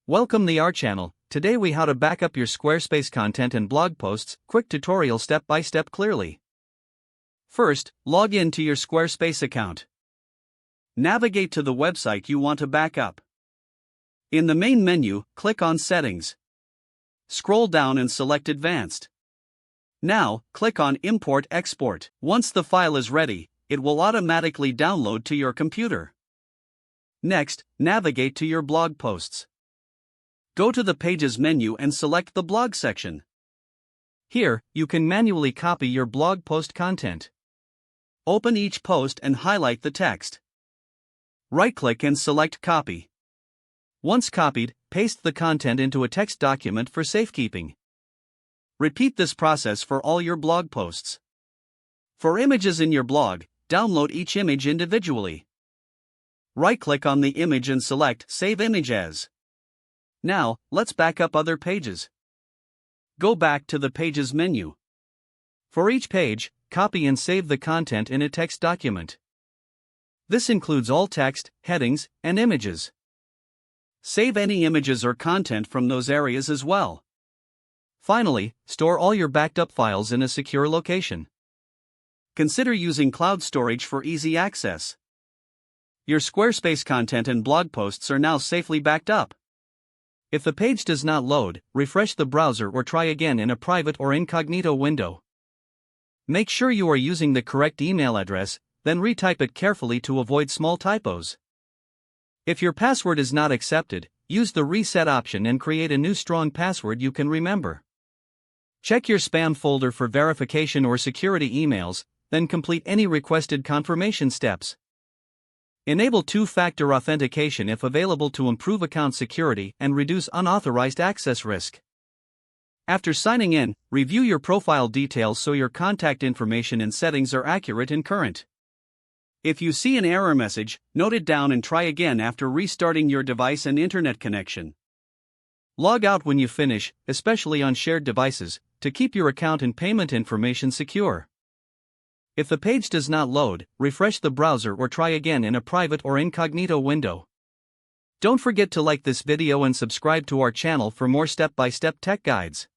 Welcome to our channel. Today we how to back up your Squarespace content and blog posts, quick tutorial step by step clearly. First, log in to your Squarespace account. Navigate to the website you want to back up. In the main menu, click on Settings. Scroll down and select Advanced. Now, click on Import Export. Once the file is ready, it will automatically download to your computer. Next, navigate to your blog posts. Go to the Pages menu and select the Blog section. Here, you can manually copy your blog post content. Open each post and highlight the text. Right-click and select Copy. Once copied, paste the content into a text document for safekeeping. Repeat this process for all your blog posts. For images in your blog, download each image individually. Right-click on the image and select Save Image As. Now, let's back up other pages. Go back to the Pages menu. For each page, copy and save the content in a text document. This includes all text, headings, and images. Save any images or content from those areas as well. Finally, store all your backed up files in a secure location. Consider using cloud storage for easy access. Your Squarespace content and blog posts are now safely backed up. If the page does not load, refresh the browser or try again in a private or incognito window. Make sure you are using the correct email address, then retype it carefully to avoid small typos. If your password is not accepted, use the reset option and create a new strong password you can remember. Check your spam folder for verification or security emails, then complete any requested confirmation steps. Enable two-factor authentication if available to improve account security and reduce unauthorized access risk. After signing in, review your profile details so your contact information and settings are accurate and current. If you see an error message, note it down and try again after restarting your device and internet connection. Log out when you finish, especially on shared devices, to keep your account and payment information secure. If the page does not load, refresh the browser or try again in a private or incognito window. Don't forget to like this video and subscribe to our channel for more step-by-step tech guides.